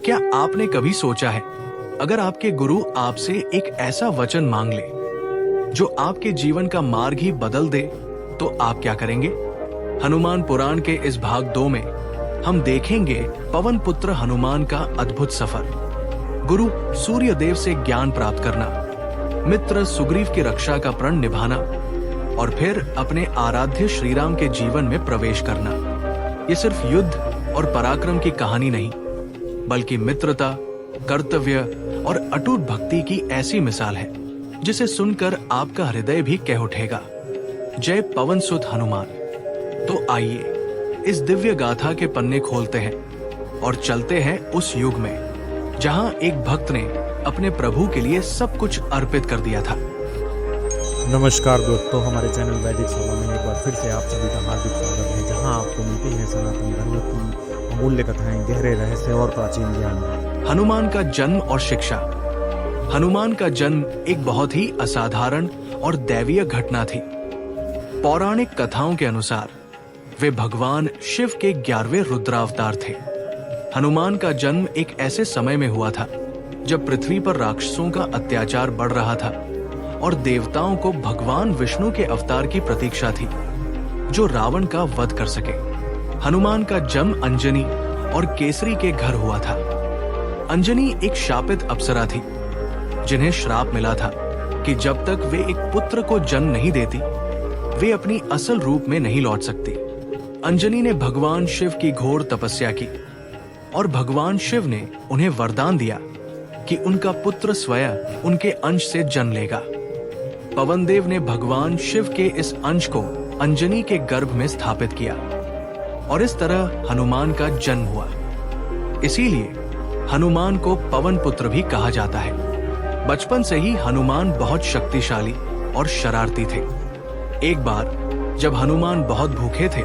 क्या आपने कभी सोचा है, अगर आपके गुरु आपसे एक ऐसा वचन मांग ले जो आपके जीवन का मार्ग ही बदल दे, तो आप क्या करेंगे? हनुमान पुराण के इस भाग 2 में हम देखेंगे पवन पुत्र हनुमान का अद्भुत सफर, गुरु सूर्य देव से ज्ञान प्राप्त करना, मित्र सुग्रीव की रक्षा का प्रण निभाना और फिर अपने आराध्य श्री राम के जीवन में प्रवेश करना। ये सिर्फ युद्ध और पराक्रम की कहानी नहीं, बल्कि मित्रता, कर्तव्य और अटूट भक्ति की ऐसी मिसाल है जिसे सुनकर आपका हृदय भी कह उठेगा, जय पवन सुत हनुमान। तो आइए इस दिव्य गाथा के पन्ने खोलते हैं और चलते हैं उस युग में जहां एक भक्त ने अपने प्रभु के लिए सब कुछ अर्पित कर दिया था। नमस्कार दोस्तों, हमारे चैनल वैदिक सभा में एक बार फिर से आप सभी का हार्दिक स्वागत है, जहां आपको मिलती है सनातन धर्म की अमूल्य कथाएं, गहरे रहस्य और प्राचीन ज्ञान। हनुमान का जन्म और शिक्षा। हनुमान का जन्म एक बहुत ही असाधारण और दैवीय घटना थी। पौराणिक कथाओं के अनुसार वे भगवान शिव के 11वें रुद्रावतार थे। हनुमान का जन्म एक ऐसे समय में हुआ था जब पृथ्वी पर राक्षसों का अत्याचार बढ़ रहा था और देवताओं को भगवान विष्णु के अवतार की प्रतीक्षा थी जो रावण का वध कर सके। हनुमान का जन्म अंजनी और केसरी के घर हुआ था। अंजनी एक शापित अप्सरा थी जिन्हें श्राप मिला था कि जब तक वे एक पुत्र को जन्म नहीं देती, वे अपनी असल रूप में नहीं लौट सकती। अंजनी ने भगवान शिव की घोर तपस्या की और भगवान शिव ने उन्हें वरदान दिया कि उनका पुत्र स्वयं उनके अंश से जन्म लेगा। पवन देव ने भगवान शिव के इस अंश को अंजनी के गर्भ में स्थापित किया और इस तरह हनुमान का जन्म हुआ। इसीलिए हनुमान को पवन पुत्र भी कहा जाता है। बचपन से ही हनुमान बहुत शक्तिशाली और शरारती थे। एक बार जब हनुमान बहुत भूखे थे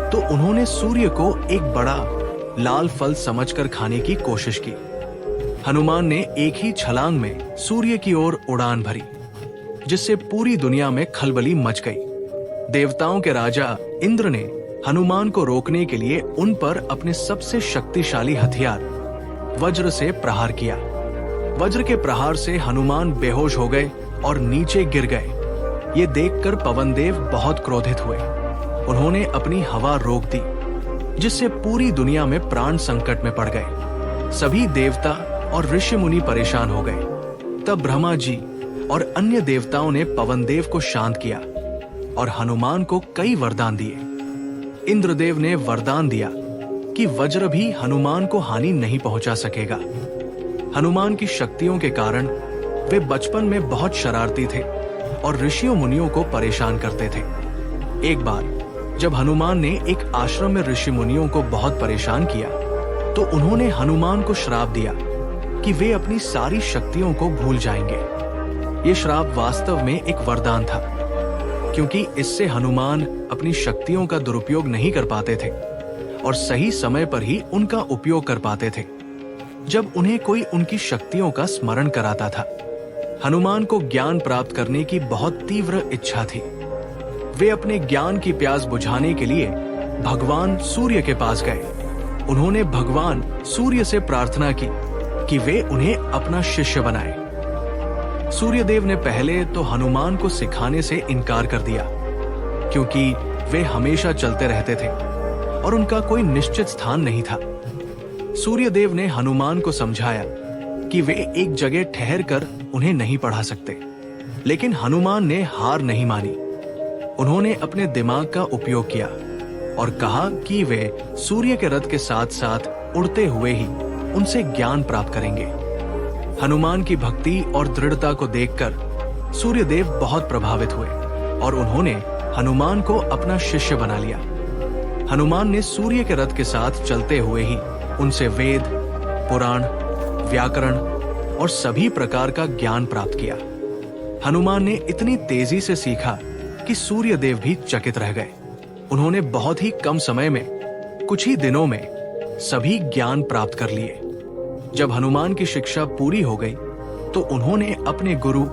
तो उन्होंने सूर्य को एक बड़ा लाल फल समझकर खाने की कोशिश की। हनुमान ने एक ही छलांग में सूर्य की ओर उड़ान भरी, जिससे पूरी दुनिया में खलबली मच गई। देवताओं के राजा इंद्र ने हनुमान को रोकने के लिए उन पर अपने सबसे शक्तिशाली हथियार वज्र से प्रहार किया। वज्र के प्रहार से हनुमान बेहोश हो गए और नीचे गिर गए। ये देखकर पवन देव बहुत क्रोधित हुए। उन्होंने अपनी हवा रोक दी, जिससे पूरी दुनिया में प्राण संकट में पड़ गए। सभी देवता और ऋषि मुनि परेशान हो गए। तब ब्रह्मा जी और अन्य देवताओं ने पवन देव को शांत किया और हनुमान को कई वरदान दिए। इंद्रदेव ने वरदान दिया कि वज्र भी हनुमान को हानि नहीं पहुंचा सकेगा। हनुमान की शक्तियों के कारण वे बचपन में बहुत शरारती थे और ऋषियों मुनियों को परेशान करते थे। एक बार जब हनुमान ने एक आश्रम में ऋषि मुनियों को बहुत परेशान किया तो उन्होंने हनुमान को श्राप दिया कि वे अपनी सारी शक्तियों को भूल जाएंगे। ये श्राप वास्तव में एक वरदान था, क्योंकि इससे हनुमान अपनी शक्तियों का दुरुपयोग नहीं कर पाते थे और सही समय पर ही उनका उपयोग कर पाते थे, जब उन्हें कोई उनकी शक्तियों का स्मरण कराता था। हनुमान को ज्ञान प्राप्त करने की बहुत तीव्र इच्छा थी। वे अपने ज्ञान की प्यास बुझाने के लिए भगवान सूर्य के पास गए। उन्होंने भगवान सूर्य से प्रार्थना की कि वे उन्हें अपना शिष्य बनाएं। सूर्यदेव ने पहले तो हनुमान को सिखाने से इनकार कर दिया, क्योंकि वे हमेशा चलते रहते थे और उनका कोई निश्चित स्थान नहीं था। सूर्यदेव ने हनुमान को समझाया कि वे एक जगह ठहर कर उन्हें नहीं पढ़ा सकते, लेकिन हनुमान ने हार नहीं मानी। उन्होंने अपने दिमाग का उपयोग किया और कहा कि वे सूर्य के रथ के साथ साथ उड़ते हुए ही उनसे ज्ञान प्राप्त करेंगे। हनुमान की भक्ति और दृढ़ता को देखकर सूर्यदेव बहुत प्रभावित हुए और उन्होंने हनुमान को अपना शिष्य बना लिया। हनुमान ने सूर्य के रथ के साथ चलते हुए ही उनसे वेद, पुराण, व्याकरण और सभी प्रकार का ज्ञान प्राप्त किया। हनुमान ने इतनी तेजी से सीखा कि सूर्यदेव भी चकित रह गए। उन्होंने बहुत ही कम समय में, कुछ ही दिनों में सभी ज्ञान प्राप्त कर लिए। जब हनुमान की शिक्षा पूरी हो गई तो उन्होंने अपने गुरु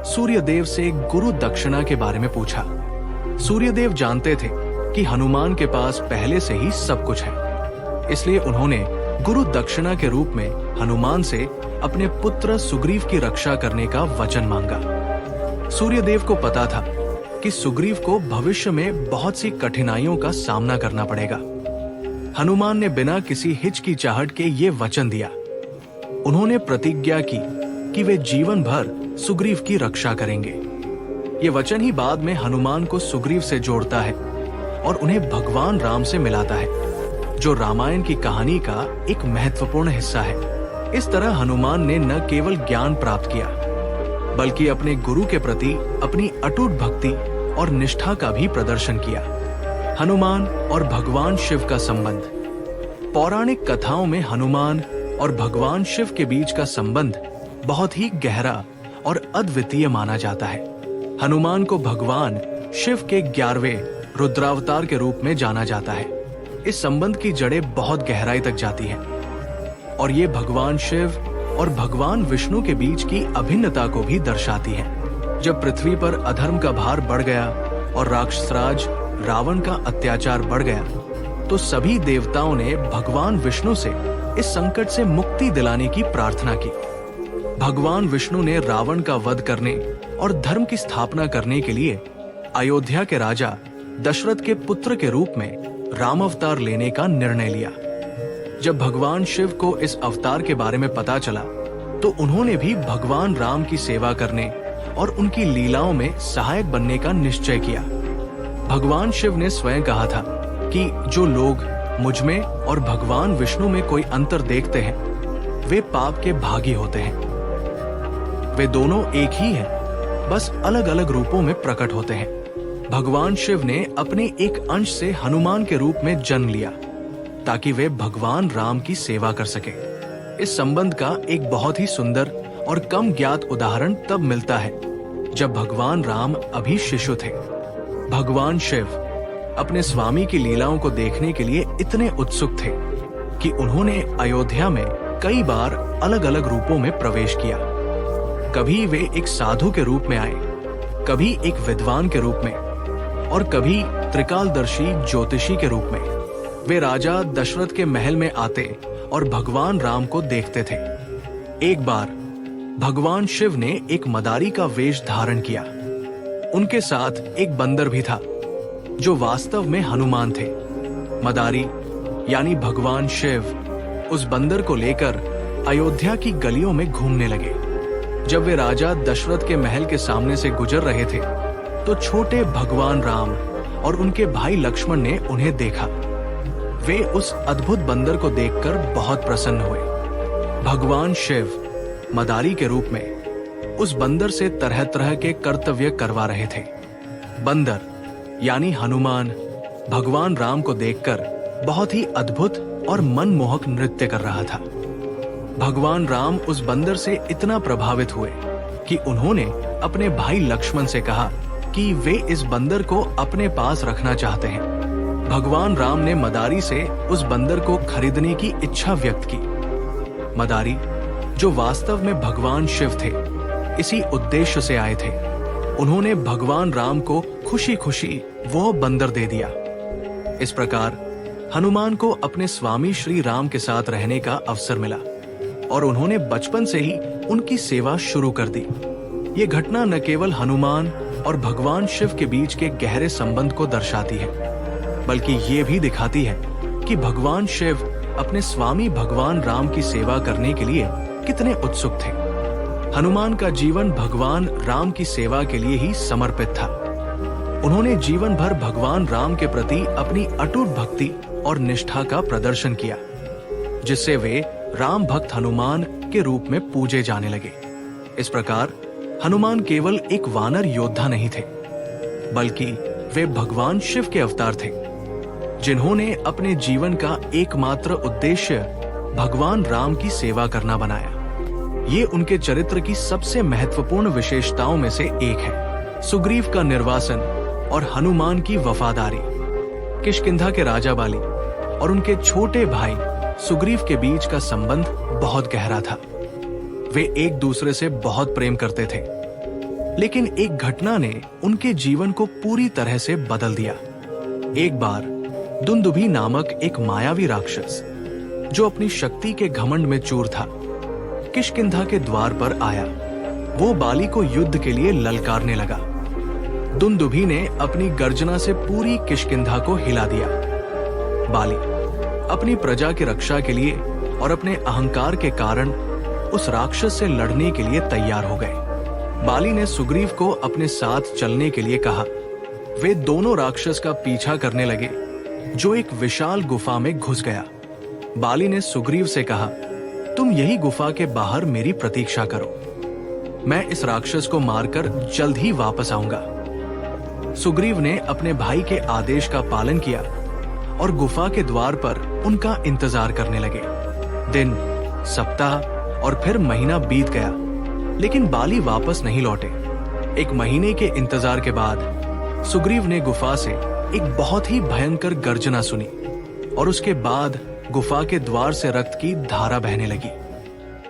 सूर्यदेव से गुरु दक्षिणा के बारे में पूछा। सूर्यदेव जानते थे कि हनुमान के पास पहले से ही सब कुछ है, इसलिए उन्होंने गुरु दक्षिणा के रूप में हनुमान से अपने पुत्र सुग्रीव की रक्षा करने का वचन मांगा। सूर्यदेव को पता था कि सुग्रीव को भविष्य में बहुत सी कठिनाइयों का सामना करना पड़ेगा। हनुमान ने बिना किसी हिचकिचाहट के ये वचन दिया। उन्होंने प्रतिज्ञा की कि वे जीवन भर सुग्रीव की रक्षा करेंगे। ये वचन ही बाद में हनुमान को सुग्रीव से जोड़ता है और उन्हें भगवान राम से मिलाता है, जो रामायण की कहानी का एक महत्वपूर्ण हिस्सा है। इस तरह हनुमान ने न केवल ज्ञान प्राप्त किया, बल्कि अपने गुरु के प्रति अपनी अटूट भक्ति और निष्ठा का भी प्रदर्शन किया। हनुमान और भगवान शिव का संबंध। पौराणिक कथाओं में हनुमान और भगवान शिव के बीच का संबंध बहुत ही गहरा और अद्वितीय माना जाता है। हनुमान को भगवान शिव के 11वें रुद्रावतार के रूप में जाना जाता है। इस संबंध की जड़ें बहुत गहराई तक जाती हैं और ये भगवान शिव और भगवान विष्णु के बीच की अभिन्नता को भी दर्शाती हैं। जब पृथ्वी पर अधर्म का भार बढ़ गया और राक्षसराज रावण का अत्याचार बढ़ गया, तो सभी देवताओं ने भगवान विष्णु से इस संकट से मुक्ति दिलाने की प्रार्थना की। भगवान विष्णु ने रावण का वध करने और धर्म की स्थापना करने के लिए अयोध्या के राजा दशरथ के पुत्र के रूप में राम अवतार लेने का निर्णय लिया। जब भगवान शिव को इस अवतार के बारे में पता चला, तो उन्होंने भी भगवान राम की सेवा करने और उनकी लीलाओं में सहायक बनने का निश्चय किया। भगवान शिव ने स्वयं कहा था कि जो लोग मुझ में और भगवान विष्णु में कोई अंतर देखते हैं, वे पाप के भागी होते हैं। वे दोनों एक ही हैं, बस अलग अलग रूपों में प्रकट होते हैं। भगवान शिव ने अपने एक अंश से हनुमान के रूप में जन्म लिया, ताकि वे भगवान राम की सेवा कर सके। इस संबंध का एक बहुत ही सुंदर और कम ज्ञात उदाहरण तब मिलता है जब भगवान राम अभी शिशु थे। भगवान शिव अपने स्वामी की लीलाओं को देखने के लिए इतने उत्सुक थे कि उन्होंने अयोध्या में कई बार अलग अलग रूपों में प्रवेश किया। कभी वे एक साधु के रूप में आए, कभी एक विद्वान के रूप में और कभी त्रिकालदर्शी ज्योतिषी के रूप में। वे राजा दशरथ के महल में आते और भगवान राम को देखते थे। एक बार भगवान शिव ने एक मदारी का वेश धारण किया। उनके साथ एक बंदर भी था, जो वास्तव में हनुमान थे। मदारी यानी भगवान शिव उस बंदर को लेकर अयोध्या की गलियों में घूमने लगे। जब वे राजा दशरथ के महल के सामने से गुजर रहे थे, तो छोटे भगवान राम और उनके भाई लक्ष्मण ने उन्हें देखा। वे उस अद्भुत बंदर को देखकर बहुत प्रसन्न हुए। भगवान शिव मदारी के रूप में उस बंदर से तरह तरह के कर्तव्य करवा रहे थे। बंदर यानी हनुमान भगवान राम को देखकर बहुत ही अद्भुत और मनमोहक नृत्य कर रहा था। भगवान राम उस बंदर से इतना प्रभावित हुए कि उन्होंने अपने भाई लक्ष्मण से कहा कि वे इस बंदर को अपने पास रखना चाहते हैं। भगवान राम ने मदारी से उस बंदर को खरीदने की इच्छा व्यक्त की। मदारी, जो वास्तव में भगवान शिव थे, इसी उद्देश्य से आए थे। उन्होंने भगवान राम को खुशी खुशी वो बंदर दे दिया। इस प्रकार हनुमान को अपने स्वामी श्री राम के साथ रहने का अवसर मिला और उन्होंने बचपन से ही उनकी सेवा शुरू कर दी। ये घटना न केवल हनुमान और भगवान शिव के बीच के गहरे संबंध को दर्शाती है, बल्कि ये भी दिखाती है कि भगवान शिव अपने स्वामी भगवान राम की सेवा करने के लिए कितने उत्सुक थे। हनुमान का जीवन भगवान राम की सेवा के लिए ही समर्पित था। उन्होंने जीवन भर भगवान राम के प्रति अपनी अटूट भक्ति और निष्ठा का प्रदर्शन किया, जिससे वे राम भक्त हनुमान के रूप में पूजे जाने लगे। इस प्रकार हनुमान केवल एक वानर योद्धा नहीं थे, बल्कि वे भगवान शिव के अवतार थे, जिन्होंने अपने जीवन का एकमात्र उद्देश्य भगवान राम की सेवा करना बनाया। ये उनके चरित्र की सबसे महत्वपूर्ण विशेषताओं में से एक है। सुग्रीव का निर्वासन और हनुमान की वफादारी। किष्किंधा के राजा बाली और उनके छोटे भाई सुग्रीव के बीच का संबंध बहुत गहरा था। वे एक दूसरे से बहुत प्रेम करते थे, लेकिन एक घटना ने उनके जीवन को पूरी तरह से बदल दिया। एक बार दुंदुभी नामक एक मायावी राक्षस जो अपनी शक्ति के घमंड में चूर था, किष्किंधा के द्वार पर आया। वो बाली को युद्ध के लिए ललकारने लगा। दुंदुभी ने अपनी गर्जना से पूरी किष्किंधा को हिला दिया। बाली अपनी प्रजा की रक्षा के लिए और अपने अहंकार के कारण उस राक्षस से लड़ने के लिए तैयार हो गए। बाली ने सुग्रीव को अपने साथ चलने के लिए कहा। वे दोनों राक्षस का पीछा करने लगे, जो एक विशाल गुफा में घुस गया। बाली ने सुग्रीव से कहा, तुम यही गुफा के बाहर मेरी प्रतीक्षा करो, मैं इस राक्षस को मारकर जल्द ही वापस आऊंगा। सुग्रीव ने अपने भाई के आदेश का पालन किया और गुफा के द्वार पर उनका इंतजार करने लगे। दिन, सप्ताह और फिर महीना बीत गया, लेकिन बाली वापस नहीं लौटे। एक महीने के इंतजार के बाद सुग्रीव ने गुफा से एक बहुत ही भयंकर गर्जना सुनी और उसके बाद गुफा के द्वार से रक्त की धारा बहने लगी।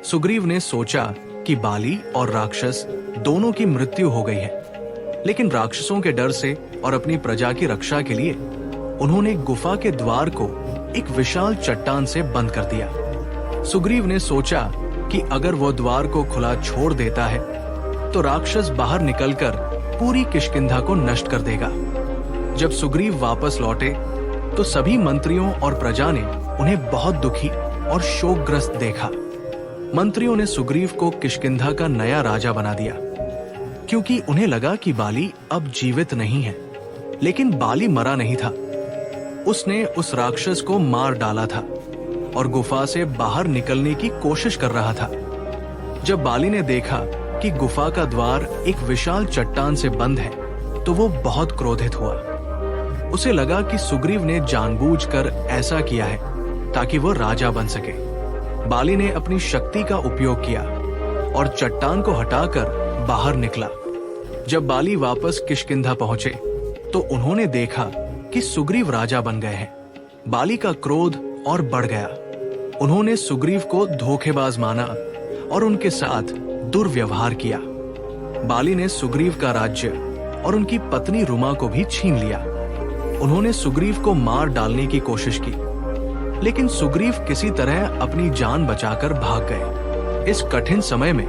सुग्रीव ने सोचा कि बाली और राक्षस दोनों की मृत्यु हो गई है, लेकिन राक्षसों के डर से और अपनी प्रजा की रक्षा के लिए उन्होंने गुफा के द्वार को एक विशाल चट्टान से बंद कर दिया। सुग्रीव ने सोचा कि अगर वो द्वार को खुला छोड़ देता है तो राक्षस बाहर निकलकर पूरी किष्किंधा को नष्ट कर देगा। जब सुग्रीव वापस लौटे तो सभी मंत्रियों और प्रजा ने उन्हें बहुत दुखी और शोकग्रस्त देखा। मंत्रियों ने सुग्रीव को किष्किंधा का नया राजा बना दिया, क्योंकि उन्हें लगा कि बाली अब जीवित नहीं है। लेकिन बाली मरा नहीं था। उसने उस राक्षस को मार डाला था और गुफा से बाहर निकलने की कोशिश कर रहा था। जब बाली ने देखा कि गुफा का द्वार एक विशाल चट्टान से बंद है, तो वो बहुत क्रोधित हुआ। उसे लगा कि सुग्रीव ने जानबूझकर ऐसा किया है ताकि वो राजा बन सके। बाली ने अपनी शक्ति का उपयोग किया और चट्टान को हटाकर बाहर निकला। जब बाली वापस किष्किंधा पहुंचे तो उन्होंने देखा कि सुग्रीव राजा बन गए हैं। बाली का क्रोध और बढ़ गया। उन्होंने सुग्रीव को धोखेबाज माना और उनके साथ दुर्व्यवहार किया। बाली ने सुग्रीव का राज्य और उनकी पत्नी रुमा को भी छीन लिया। उन्होंने सुग्रीव को मार डालने की कोशिश की, लेकिन सुग्रीव किसी तरह अपनी जान बचाकर भाग गए। इस कठिन समय में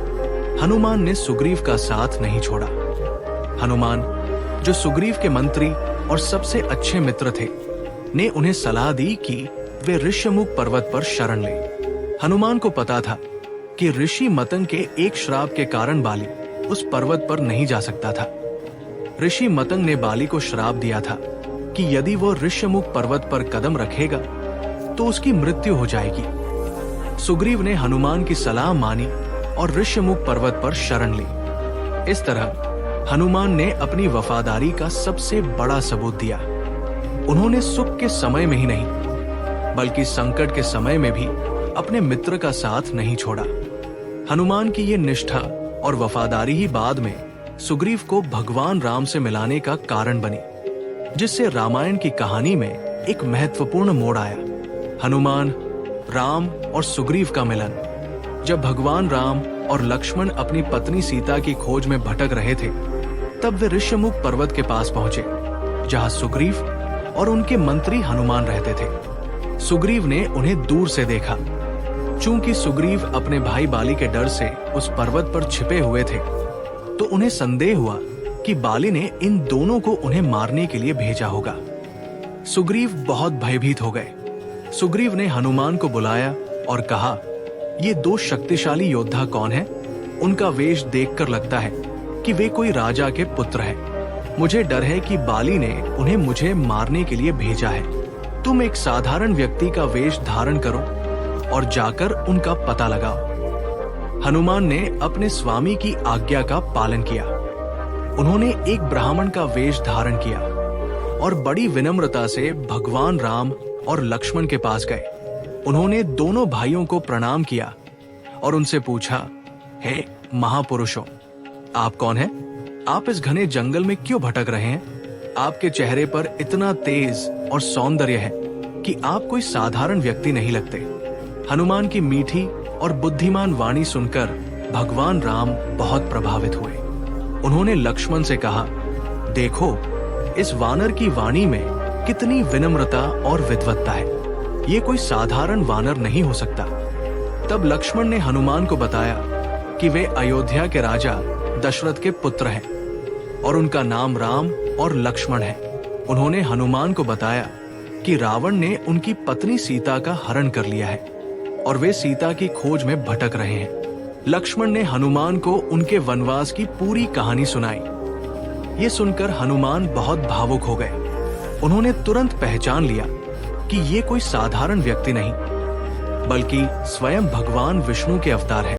हनुमान ने सुग्रीव का साथ नहीं छोड़ा। हनुमान, जो सुग्रीव के मंत्री और सबसे अच्छे मित्र थे, ने उन्हें सलाह दी कि वे ऋष्यमुख पर्वत पर शरण लें। हनुमान को पता था कि ऋषि मतंग के एक श्राप के कारण बाली उस पर्वत पर नहीं जा सकता था। ऋषि मतंग ने बाली को श्राप दिया था कि यदि वो ऋष्यमुख पर्वत पर कदम रखेगा तो उसकी मृत्यु हो जाएगी। सुग्रीव ने हनुमान की सलाह मानी और ऋष्यमुख पर्वत पर शरण ली। इस तरह हनुमान ने अपनी वफादारी का सबसे बड़ा सबूत दिया। उन्होंने सुख के समय में ही नहीं, बल्कि संकट के समय में भी अपने मित्र का साथ नहीं छोड़ा। हनुमान की ये निष्ठा और वफादारी ही बाद में सुग्रीव को भगवान राम से मिलाने का कारण बनी, जिससे रामायण की कहानी में एक महत्वपूर्ण मोड़ आया। हनुमान, राम और सुग्रीव का मिलन। जब भगवान राम और लक्ष्मण अपनी पत्नी सीता की खोज में भटक रहे थे, तब वे ऋष्यमुख पर्वत के पास पहुंचे, जहां सुग्रीव और उनके मंत्री हनुमान रहते थे। सुग्रीव ने उन्हें दूर से देखा। चूंकि सुग्रीव अपने भाई बाली के डर से उस पर्वत पर छिपे हुए थे, तो उन्हें संदेह हुआ कि बाली ने इन दोनों को उन्हें मारने के लिए भेजा होगा। सुग्रीव बहुत भयभीत हो गए। सुग्रीव ने हनुमान को बुलाया और कहा, ये दो शक्तिशाली योद्धा कौन हैं? उनका वेश देखकर लगता है कि वे कोई राजा के पुत्र हैं। मुझे डर है कि बाली ने उन्हें मुझे मारने के लिए भेजा है। तुम एक साधारण व्यक्ति का वेश धारण करो और जाकर उनका पता लगाओ। हनुमान ने अपने स्वामी की आज्ञा का पालन किया। उन्होंने एक ब्राह्मण का वेश धारण किया और बड़ी विनम्रता से भगवान राम और लक्ष्मण के पास गए। उन्होंने दोनों भाइयों को प्रणाम किया और उनसे पूछा, हे महापुरुषों, आप कौन हैं? आप इस घने जंगल में क्यों भटक रहे हैं? आपके चेहरे पर इतना तेज और सौंदर्य है कि आप कोई साधारण व्यक्ति नहीं लगते। हनुमान की मीठी और बुद्धिमान वाणी सुनकर भगवान राम बहुत प्रभावित हुए। उन्होंने लक्ष्मण से कहा, देखो, इस वानर की वाणी में कितनी विनम्रता और विद्वत्ता है। ये कोई साधारण वानर नहीं हो सकता। तब लक्ष्मण ने हनुमान को बताया कि वे अयोध्या के राजा दशरथ के पुत्र हैं और उनका नाम राम और लक्ष्मण है। उन्होंने हनुमान को बताया कि रावण ने उनकी पत्नी सीता का हरण कर लिया है और वे सीता की खोज में भटक रहे हैं। लक्ष्मण ने हनुमान को उनके वनवास की पूरी कहानी सुनाई। ये सुनकर हनुमान बहुत भावुक हो गए। उन्होंने तुरंत पहचान लिया कि ये कोई साधारण व्यक्ति नहीं, बल्कि स्वयं भगवान विष्णु के अवतार है।